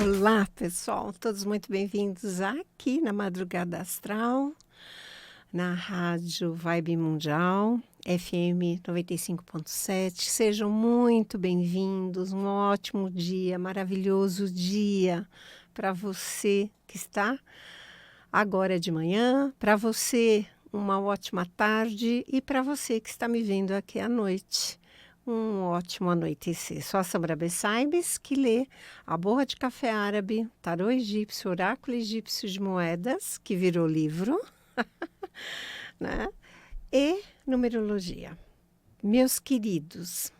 Olá, pessoal, todos muito bem-vindos aqui na Madrugada Astral, na Rádio Vibe Mundial, FM 95.7. Sejam muito bem-vindos, um ótimo dia, maravilhoso dia para você que está agora de manhã, para você uma ótima tarde e para você que está me vendo aqui à noite. Um ótimo anoitecer. Sou a Samara Bessaibes, que lê A Borra de Café Árabe, Tarô Egípcio, Oráculo Egípcio de Moedas, que virou livro, né? E numerologia. Meus queridos,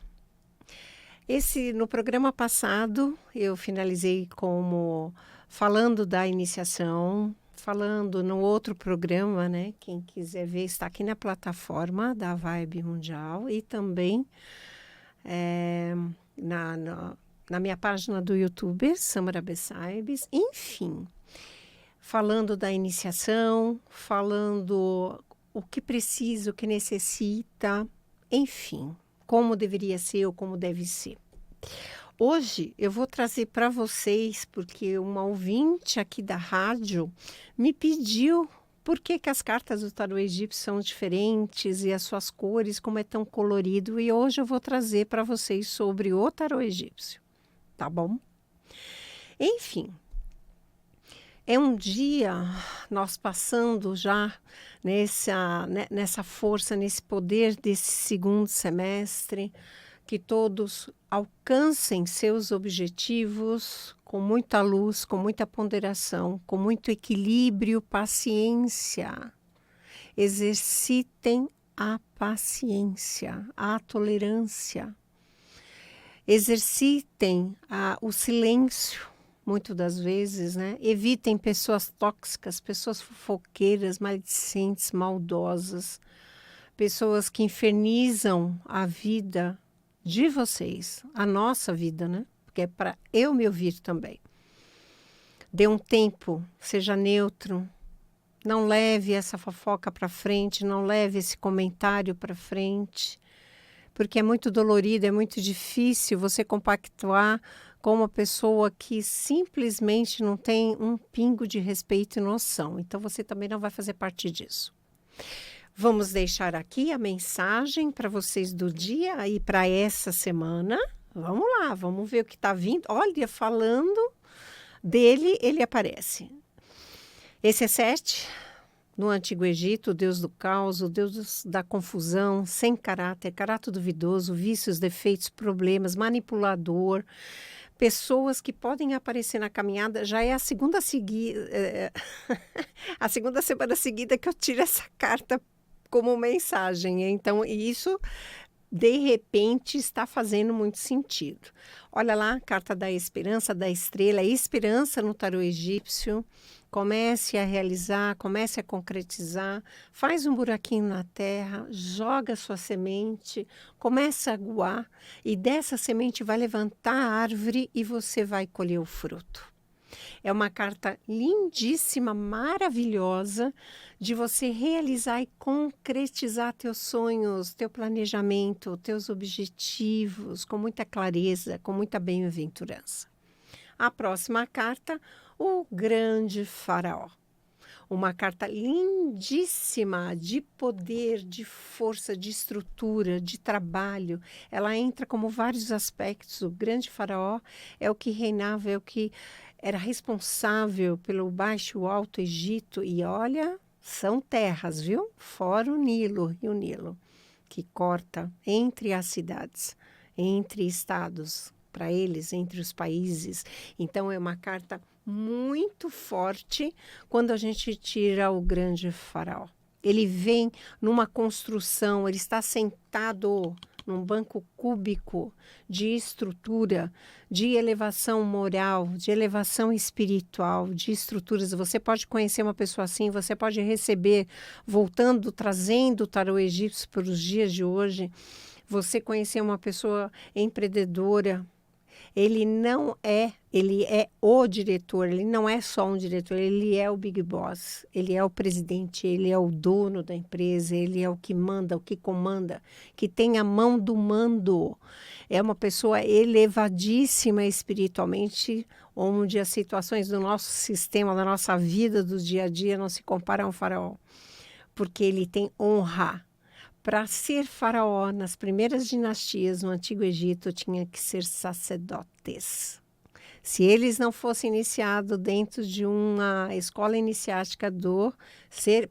no programa passado eu finalizei falando da iniciação, falando no outro programa, né? Quem quiser ver está aqui na plataforma da Vibe Mundial e também na minha página do YouTube, Samara Bessaibes, enfim, falando da iniciação, falando o que precisa, o que necessita, enfim, como deveria ser ou como deve ser. Hoje eu vou trazer para vocês, porque uma ouvinte aqui da rádio me pediu por que as cartas do tarô egípcio são diferentes e as suas cores, como é tão colorido. E hoje eu vou trazer para vocês sobre o tarô egípcio, tá bom? Enfim, é um dia nós passando já nessa força, nesse poder desse segundo semestre, que todos alcancem seus objetivos com muita luz, com muita ponderação, com muito equilíbrio, paciência. Exercitem a paciência, a tolerância. Exercitem o silêncio, muitas das vezes, né? Evitem pessoas tóxicas, pessoas fofoqueiras, maledicentes, maldosas, pessoas que infernizam a vida de vocês, a nossa vida, né? Porque é para eu me ouvir também. Dê um tempo, seja neutro, não leve essa fofoca para frente, não leve esse comentário para frente, porque é muito dolorido, é muito difícil você compactuar com uma pessoa que simplesmente não tem um pingo de respeito e noção. Então você também não vai fazer parte disso. Vamos deixar aqui a mensagem para vocês do dia e para essa semana. Vamos lá, vamos ver o que está vindo. Olha, falando dele, ele aparece. Esse é Sete, no Antigo Egito, o deus do caos, o deus da confusão, sem caráter duvidoso, vícios, defeitos, problemas, manipulador. Pessoas que podem aparecer na caminhada, já é a segunda a segunda semana seguida que eu tiro essa carta como mensagem. Então, isso, de repente, está fazendo muito sentido. Olha lá, carta da esperança, da estrela, esperança no tarô egípcio. Comece a realizar, comece a concretizar, faz um buraquinho na terra, joga sua semente, comece a aguar e dessa semente vai levantar a árvore e você vai colher o fruto. É uma carta lindíssima, maravilhosa, de você realizar e concretizar teus sonhos, teu planejamento, teus objetivos, com muita clareza, com muita bem-aventurança. A próxima carta, o Grande Faraó. Uma carta lindíssima de poder, de força, de estrutura, de trabalho. Ela entra como vários aspectos. O Grande Faraó é o que reinava, é o que era responsável pelo Baixo e o Alto Egito. E olha, são terras, viu? Fora o Nilo, Rio Nilo, que corta entre as cidades, entre estados, para eles, entre os países. Então, é uma carta muito forte quando a gente tira o Grande Faraó. Ele vem numa construção, ele está sentado num banco cúbico de estrutura, de elevação moral, de elevação espiritual, de estruturas. Você pode conhecer uma pessoa assim, você pode receber, voltando, trazendo o tarô egípcio para os dias de hoje, você conhecer uma pessoa empreendedora. Ele é o diretor, ele não é só um diretor, ele é o Big Boss, ele é o presidente, ele é o dono da empresa, ele é o que manda, o que comanda, que tem a mão do mando. É uma pessoa elevadíssima espiritualmente, onde as situações do nosso sistema, da nossa vida, do dia a dia, não se comparam ao faraó, porque ele tem honra. Para ser faraó, nas primeiras dinastias no Antigo Egito, tinha que ser sacerdotes. Se eles não fossem iniciados dentro de uma escola iniciática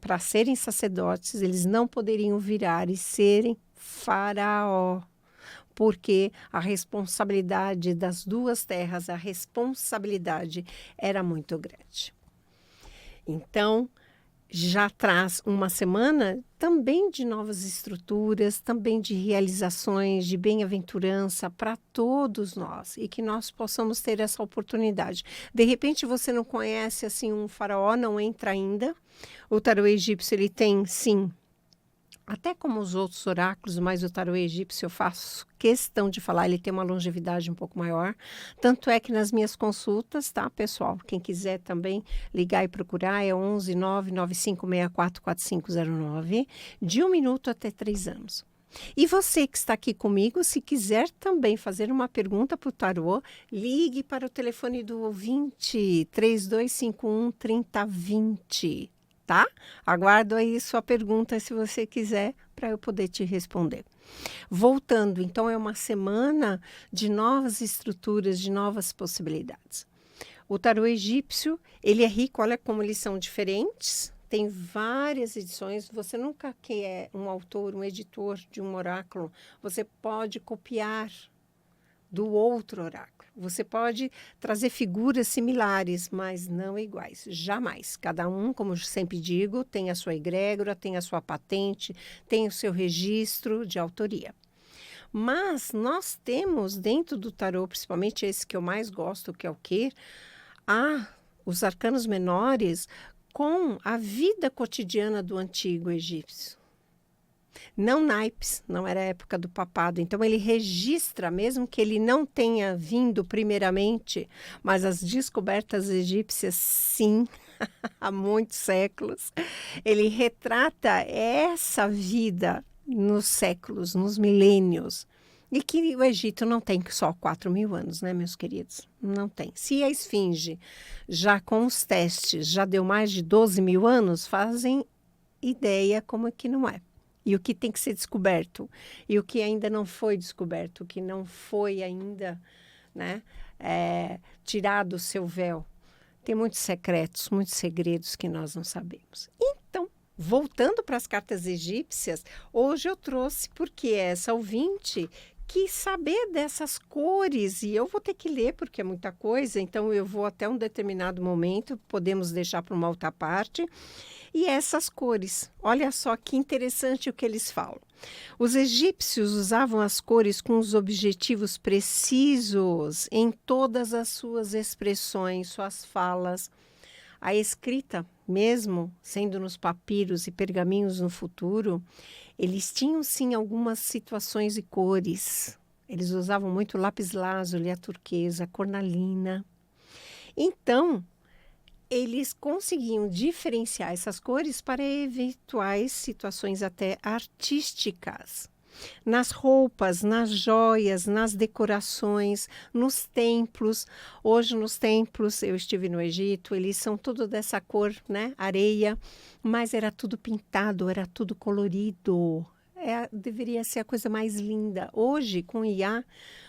para serem sacerdotes, eles não poderiam virar e serem faraó, porque a responsabilidade das duas terras, a responsabilidade era muito grande. Então, já traz uma semana também de novas estruturas, também de realizações, de bem-aventurança para todos nós e que nós possamos ter essa oportunidade. De repente você não conhece assim um faraó, não entra ainda. O tarô egípcio ele tem sim, até como os outros oráculos, mas o tarô egípcio eu faço questão de falar, ele tem uma longevidade um pouco maior. Tanto é que nas minhas consultas, tá, pessoal? Quem quiser também ligar e procurar é 11 99564 4509, de 1 minuto até 3 anos. E você que está aqui comigo, se quiser também fazer uma pergunta para o tarô, ligue para o telefone do ouvinte 3251 3020. Tá? Aguardo aí sua pergunta, se você quiser, para eu poder te responder. Voltando, então, é uma semana de novas estruturas, de novas possibilidades. O tarô egípcio, ele é rico, olha como eles são diferentes. Tem várias edições, você nunca que é um autor, um editor de um oráculo, você pode copiar do outro oráculo. Você pode trazer figuras similares, mas não iguais, jamais. Cada um, como eu sempre digo, tem a sua egrégora, tem a sua patente, tem o seu registro de autoria. Mas nós temos dentro do tarô, principalmente esse que eu mais gosto, que é o quê? Os arcanos menores com a vida cotidiana do antigo egípcio. Não naipes, não era a época do papado. Então, ele registra, mesmo que ele não tenha vindo primeiramente, mas as descobertas egípcias, sim, há muitos séculos. Ele retrata essa vida nos séculos, nos milênios. E que o Egito não tem só 4.000 anos, né, meus queridos? Não tem. Se a esfinge, já com os testes, já deu mais de 12.000 anos, fazem ideia como é que não é. E o que tem que ser descoberto, e o que ainda não foi descoberto, o que não foi ainda, né, tirado o seu véu. Tem muitos secretos, muitos segredos que nós não sabemos. Então, voltando para as cartas egípcias, hoje eu trouxe, porque essa ouvinte quis saber dessas cores, e eu vou ter que ler, porque é muita coisa, então eu vou até um determinado momento, podemos deixar para uma outra parte. E essas cores, olha só que interessante o que eles falam. Os egípcios usavam as cores com os objetivos precisos em todas as suas expressões, suas falas. A escrita, mesmo sendo nos papiros e pergaminhos no futuro, eles tinham sim algumas situações e cores. Eles usavam muito lápis-lazuli, a turquesa, a cornalina. Então, eles conseguiam diferenciar essas cores para eventuais situações até artísticas. Nas roupas, nas joias, nas decorações, nos templos. Hoje, nos templos, eu estive no Egito, eles são tudo dessa cor, né? Areia, mas era tudo pintado, era tudo colorido. Deveria ser a coisa mais linda. Hoje, com IA,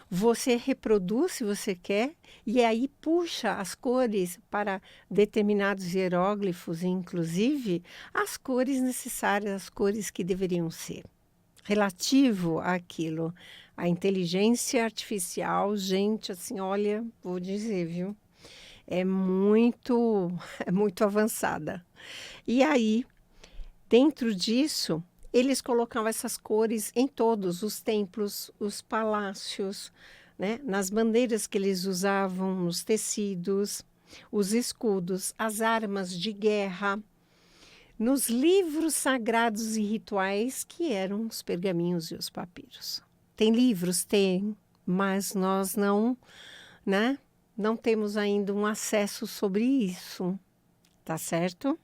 você reproduz se você quer, e aí puxa as cores para determinados hieróglifos, inclusive as cores necessárias, as cores que deveriam ser. Relativo àquilo, a inteligência artificial, gente, assim, olha, vou dizer, viu? É muito avançada. E aí, dentro disso, eles colocavam essas cores em todos os templos, os palácios, né? Nas bandeiras que eles usavam, nos tecidos, os escudos, as armas de guerra, nos livros sagrados e rituais, que eram os pergaminhos e os papiros. Tem livros? Tem, mas nós não né? Não temos ainda um acesso sobre isso, tá certo?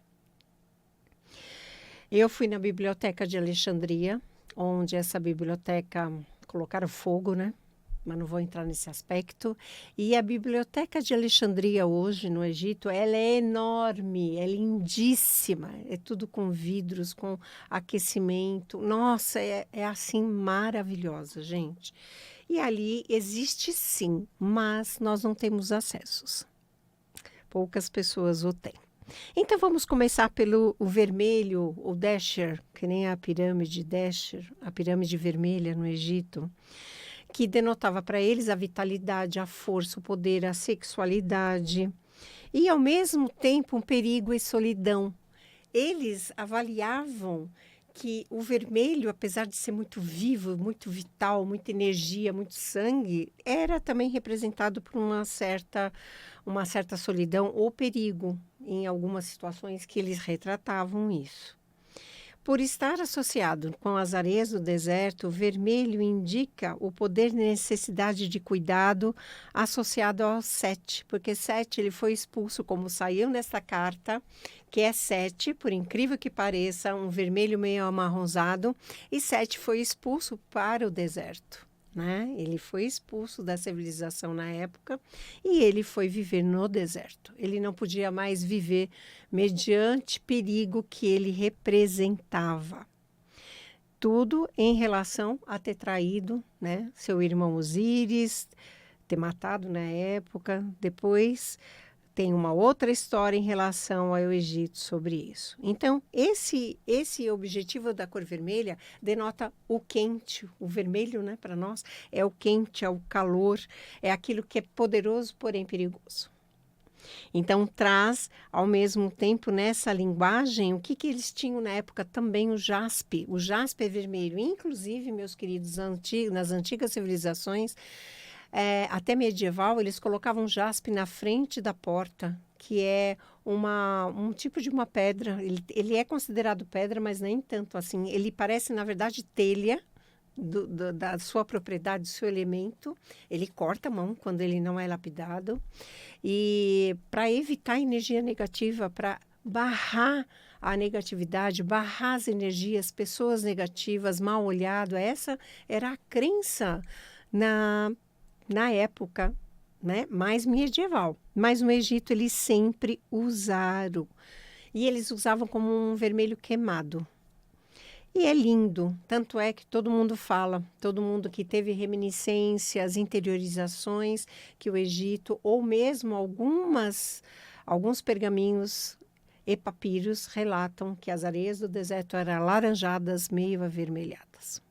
Eu fui na Biblioteca de Alexandria, onde essa biblioteca colocaram fogo, né? Mas não vou entrar nesse aspecto. E a Biblioteca de Alexandria hoje, no Egito, ela é enorme, é lindíssima. É tudo com vidros, com aquecimento. Nossa, é assim maravilhosa, gente. E ali existe sim, mas nós não temos acessos. Poucas pessoas o têm. Então vamos começar pelo o vermelho, o Desher, que nem a pirâmide Desher, a pirâmide vermelha no Egito, que denotava para eles a vitalidade, a força, o poder, a sexualidade e ao mesmo tempo um perigo e solidão. Eles avaliavam que o vermelho, apesar de ser muito vivo, muito vital, muita energia, muito sangue, era também representado por uma certa solidão ou perigo em algumas situações que eles retratavam isso. Por estar associado com as areias do deserto, o vermelho indica o poder e necessidade de cuidado associado ao Sete, porque Sete ele foi expulso, como saiu nesta carta, que é Sete, por incrível que pareça, um vermelho meio amarronzado, e Sete foi expulso para o deserto. Né? Ele foi expulso da civilização na época e ele foi viver no deserto. Ele não podia mais viver mediante perigo que ele representava. Tudo em relação a ter traído, né, seu irmão Osíris, ter matado na época. Depois tem uma outra história em relação ao Egito sobre isso. Então, esse objetivo da cor vermelha denota o quente, o vermelho, né, para nós, é o quente, é o calor, é aquilo que é poderoso, porém perigoso. Então, traz, ao mesmo tempo, nessa linguagem, o que eles tinham na época também, o jaspe. O jaspe é vermelho. Inclusive, meus queridos, nas antigas civilizações, até medieval, eles colocavam jaspe na frente da porta, que é um tipo de uma pedra. Ele é considerado pedra, mas nem tanto assim. Ele parece, na verdade, telha da sua propriedade, do seu elemento. Ele corta a mão quando ele não é lapidado. E para evitar energia negativa, para barrar a negatividade, barrar as energias, pessoas negativas, mal olhado, essa era a crença na época, né, mais medieval. Mas no Egito eles sempre usaram. E eles usavam como um vermelho queimado. E é lindo, tanto é que todo mundo fala, todo mundo que teve reminiscências, interiorizações, que o Egito, ou mesmo alguns pergaminhos e papiros relatam que as areias do deserto eram alaranjadas, meio avermelhadas.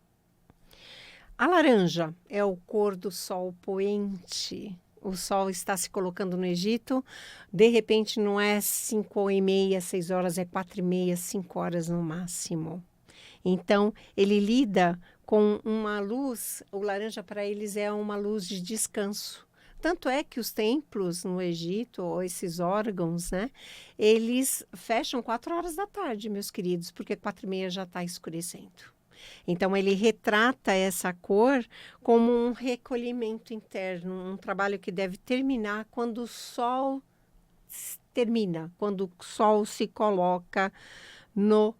A laranja é a cor do sol poente. O sol está se colocando no Egito. De repente, não é 5h30, 6 horas, é 4h30, 5 horas no máximo. Então, ele lida com uma luz, o laranja para eles é uma luz de descanso. Tanto é que os templos no Egito, ou esses órgãos, né, eles fecham 4 horas da tarde, meus queridos, porque 4h30 já está escurecendo. Então, ele retrata essa cor como um recolhimento interno, um trabalho que deve terminar quando o sol termina, quando o sol se coloca no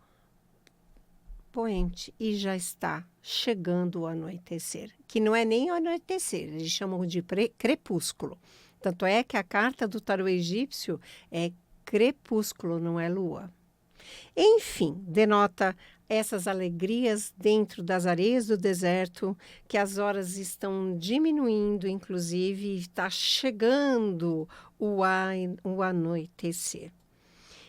poente e já está chegando o anoitecer, que não é nem o anoitecer, eles chamam de crepúsculo. Tanto é que a carta do tarô egípcio é crepúsculo, não é lua. Enfim, denota essas alegrias dentro das areias do deserto, que as horas estão diminuindo, inclusive, e está chegando o anoitecer.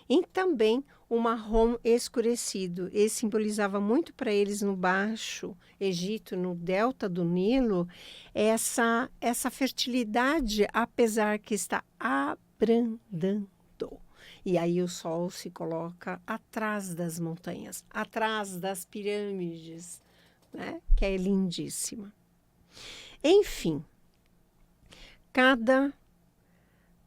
E também o marrom escurecido. Ele simbolizava muito para eles no Baixo Egito, no delta do Nilo, essa fertilidade, apesar que está abrandando. E aí o sol se coloca atrás das montanhas, atrás das pirâmides, né? Que é lindíssima. Enfim, cada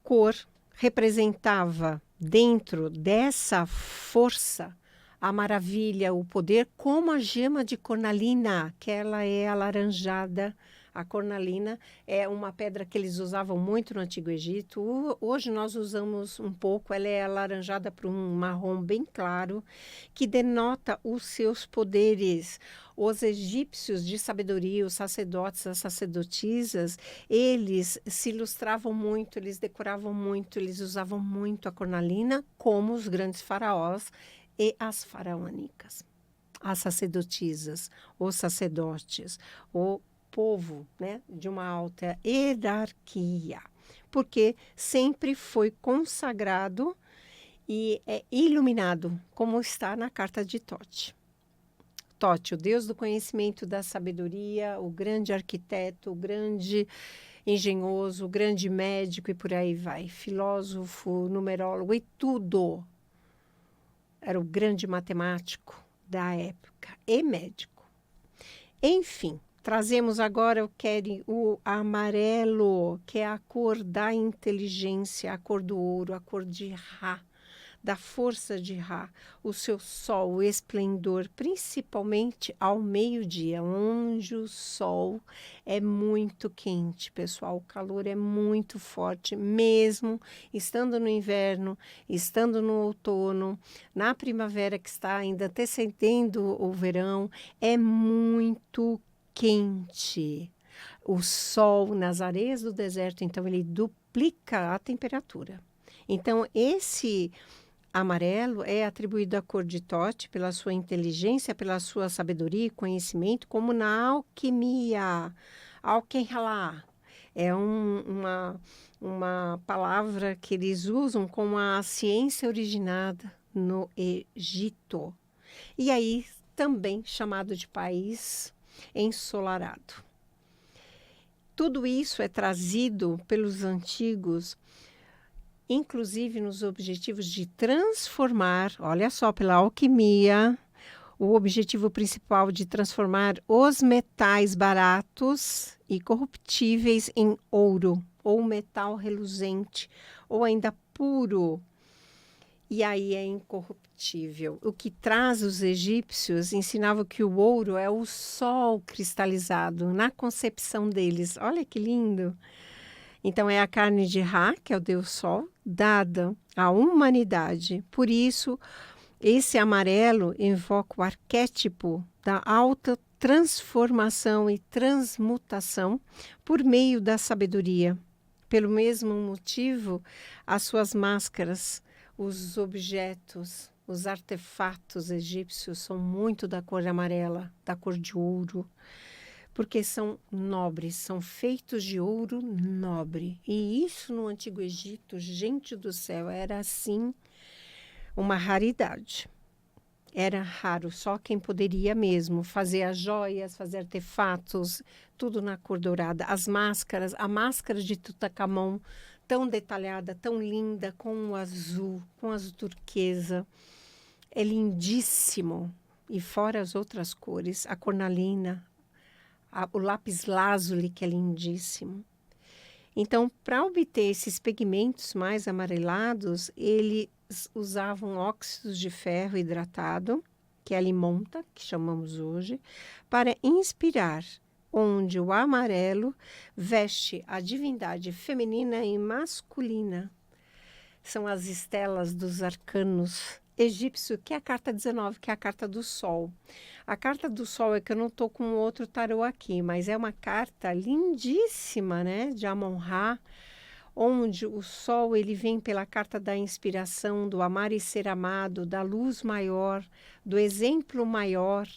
cor representava dentro dessa força a maravilha, o poder, como a gema de cornalina, que ela é alaranjada, A cornalina é uma pedra que eles usavam muito no Antigo Egito. Hoje nós usamos um pouco, ela é alaranjada para um marrom bem claro, que denota os seus poderes. Os egípcios de sabedoria, os sacerdotes, as sacerdotisas, eles se ilustravam muito, eles decoravam muito, eles usavam muito a cornalina, como os grandes faraós e as faraônicas. As sacerdotisas, os sacerdotes, o povo, né, de uma alta hierarquia, porque sempre foi consagrado e é iluminado, como está na carta de Tote. Tote, o Deus do conhecimento, da sabedoria, o grande arquiteto, o grande engenhoso, o grande médico e por aí vai, filósofo, numerólogo e tudo. Era o grande matemático da época e médico. Enfim, trazemos agora o amarelo, que é a cor da inteligência, a cor do ouro, a cor de Ra, da força de Ra, o seu sol, o esplendor, principalmente ao meio-dia, onde o sol é muito quente, pessoal. O calor é muito forte, mesmo estando no inverno, estando no outono, na primavera que está ainda antecedendo o verão, é muito quente. O sol nas areias do deserto, então, ele duplica a temperatura. Então, esse amarelo é atribuído à cor de Tote pela sua inteligência, pela sua sabedoria e conhecimento, como na alquimia. Alquenhalá é uma palavra que eles usam como a ciência originada no Egito. E aí também chamado de país ensolarado. Tudo isso é trazido pelos antigos, inclusive nos objetivos de transformar, olha só, pela alquimia, o objetivo principal de transformar os metais baratos e corruptíveis em ouro, ou metal reluzente, ou ainda puro, e aí é incorruptível. O que traz os egípcios ensinava que o ouro é o sol cristalizado na concepção deles. Olha que lindo! Então, é a carne de Ra, que é o Deus Sol, dada à humanidade. Por isso, esse amarelo invoca o arquétipo da alta transformação e transmutação por meio da sabedoria. Pelo mesmo motivo, as suas máscaras, os objetos, os artefatos egípcios são muito da cor amarela, da cor de ouro, porque são nobres, são feitos de ouro nobre. E isso no Antigo Egito, gente do céu, era assim uma raridade. Era raro, só quem poderia mesmo fazer as joias, fazer artefatos, tudo na cor dourada. As máscaras, a máscara de Tutankhamon, tão detalhada, tão linda, com o azul, com azul turquesa. É lindíssimo. E fora as outras cores, a cornalina, o lápis lazuli, que é lindíssimo. Então, para obter esses pigmentos mais amarelados, eles usavam óxidos de ferro hidratado, que é a limonta, que chamamos hoje, para inspirar, onde o amarelo veste a divindade feminina e masculina. São as estelas dos arcanos egípcio, que é a carta 19, que é a carta do Sol. A carta do Sol é que eu não estou com outro tarô aqui, mas é uma carta lindíssima, né, de Amon-Ra, onde o Sol ele vem pela carta da inspiração, do amar e ser amado, da luz maior, do exemplo maior.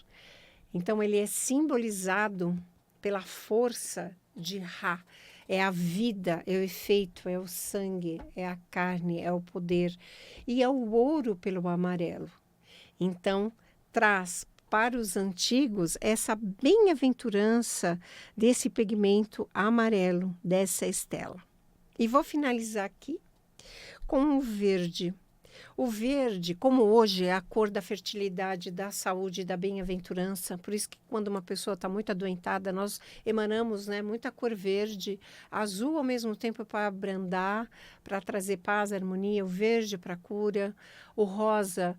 Então, ele é simbolizado pela força de Ra. É a vida, é o efeito, é o sangue, é a carne, é o poder. E é o ouro pelo amarelo. Então, traz para os antigos essa bem-aventurança desse pigmento amarelo, dessa estela. E vou finalizar aqui com o verde. O verde, como hoje, é a cor da fertilidade, da saúde, da bem-aventurança. Por isso que quando uma pessoa está muito adoentada, nós emanamos, né, muita cor verde, azul ao mesmo tempo para abrandar, para trazer paz, harmonia, o verde para cura, o rosa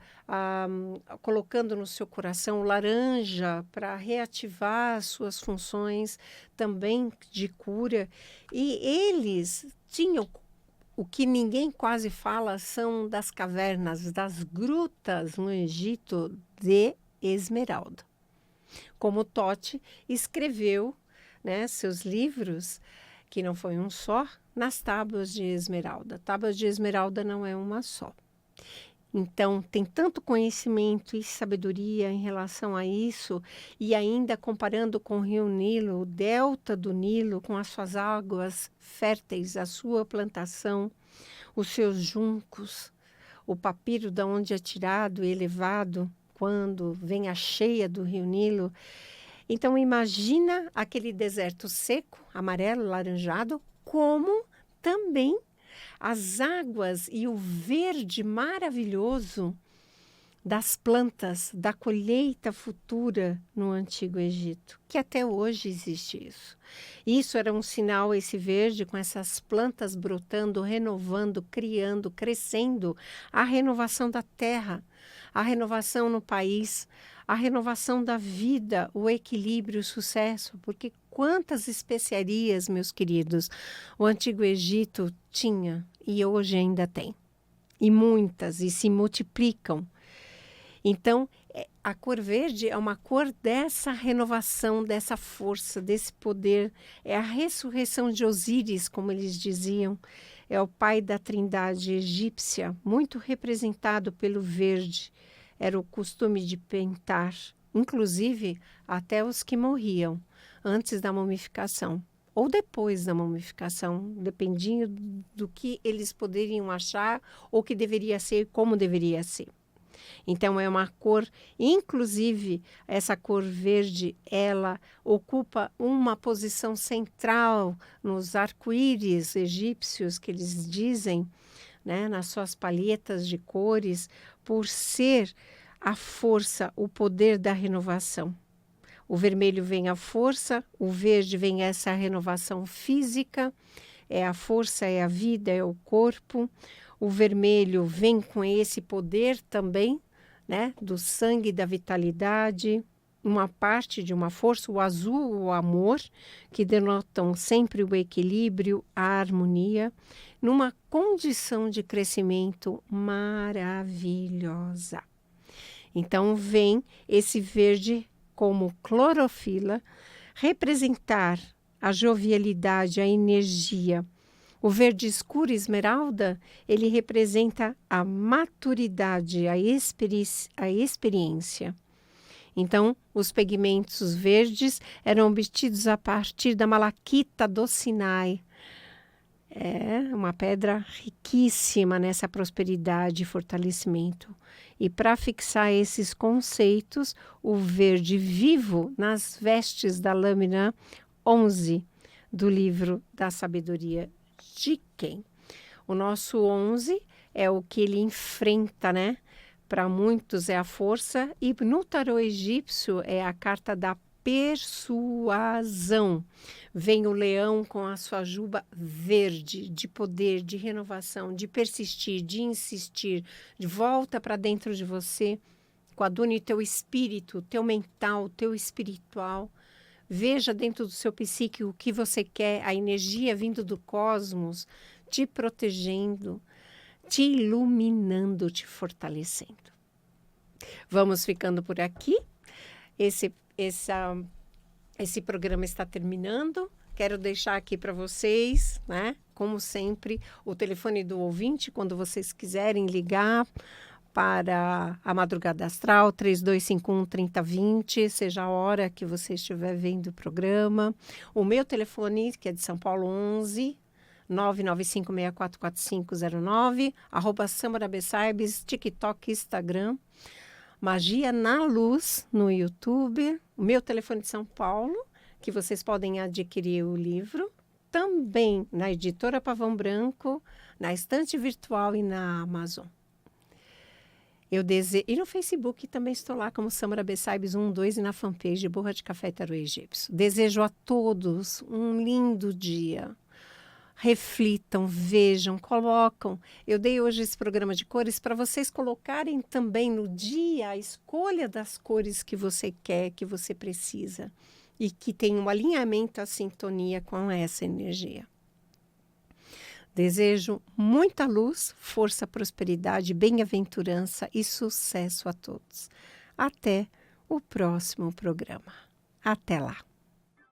colocando no seu coração, o laranja para reativar as suas funções também de cura. E eles tinham o que ninguém quase fala são das cavernas, das grutas no Egito de esmeralda. Como Totti escreveu, né, seus livros, que não foi um só, nas tábuas de esmeralda. Tábuas de esmeralda não é uma só. Então, tem tanto conhecimento e sabedoria em relação a isso, e ainda comparando com o rio Nilo, o delta do Nilo, com as suas águas férteis, a sua plantação, os seus juncos, o papiro da onde é tirado e elevado quando vem a cheia do rio Nilo. Então, imagina aquele deserto seco, amarelo, laranjado, como também as águas e o verde maravilhoso das plantas da colheita futura no Antigo Egito, que até hoje existe isso. Isso era um sinal, esse verde, com essas plantas brotando, renovando, criando, crescendo, a renovação da terra, a renovação no país, a renovação da vida, o equilíbrio, o sucesso, porque quantas especiarias, meus queridos, o Antigo Egito tinha e hoje ainda tem. E muitas, e se multiplicam. Então, a cor verde é uma cor dessa renovação, dessa força, desse poder. É a ressurreição de Osíris, como eles diziam. É o pai da trindade egípcia, muito representado pelo verde. Era o costume de pintar, inclusive até os que morriam antes da mumificação ou depois da mumificação, dependia do que eles poderiam achar ou que deveria ser e como deveria ser. Então, é uma cor, inclusive, essa cor verde, ela ocupa uma posição central nos arco-íris egípcios, que eles dizem, né, nas suas palhetas de cores, por ser a força, o poder da renovação. O vermelho vem a força, o verde vem essa renovação física, é a força, é a vida, é o corpo. O vermelho vem com esse poder também, né, do sangue, da vitalidade, uma parte de uma força, o azul, o amor, que denotam sempre o equilíbrio, a harmonia, numa condição de crescimento maravilhosa. Então, vem esse verde como clorofila, representar a jovialidade, a energia. O verde escuro esmeralda, ele representa a maturidade, a experiência. Então, os pigmentos verdes eram obtidos a partir da malaquita do Sinai. É uma pedra riquíssima nessa prosperidade e fortalecimento. E para fixar esses conceitos, o verde vivo nas vestes da lâmina 11 do livro da sabedoria de quem? O nosso 11 é o que ele enfrenta, né? Para muitos é a força, e no tarô egípcio é a carta da persuasão. Vem o leão com a sua juba verde, de poder, de renovação, de persistir, de insistir, de volta para dentro de você, coadune teu espírito, teu mental, teu espiritual. Veja dentro do seu psíquico o que você quer, a energia vindo do cosmos, te protegendo, te iluminando, te fortalecendo. Vamos ficando por aqui. Esse programa está terminando. Quero deixar aqui para vocês, né, como sempre, o telefone do ouvinte, quando vocês quiserem ligar para a Madrugada Astral, 3251-3020, seja a hora que você estiver vendo o programa. O meu telefone, que é de São Paulo, 11 995644509, @SamaraBessaibes, TikTok, Instagram. Magia na Luz no YouTube, o meu telefone de São Paulo, que vocês podem adquirir o livro, também na Editora Pavão Branco, na Estante Virtual e na Amazon. E no Facebook também estou lá como Samara Bessaibes 12 e na fanpage Borra de Café Tarô Egípcio. Desejo a todos um lindo dia. Reflitam, vejam, colocam. Eu dei hoje esse programa de cores para vocês colocarem também no dia a escolha das cores que você quer, que você precisa. E que tem um alinhamento, a sintonia com essa energia. Desejo muita luz, força, prosperidade, bem-aventurança e sucesso a todos. Até o próximo programa. Até lá!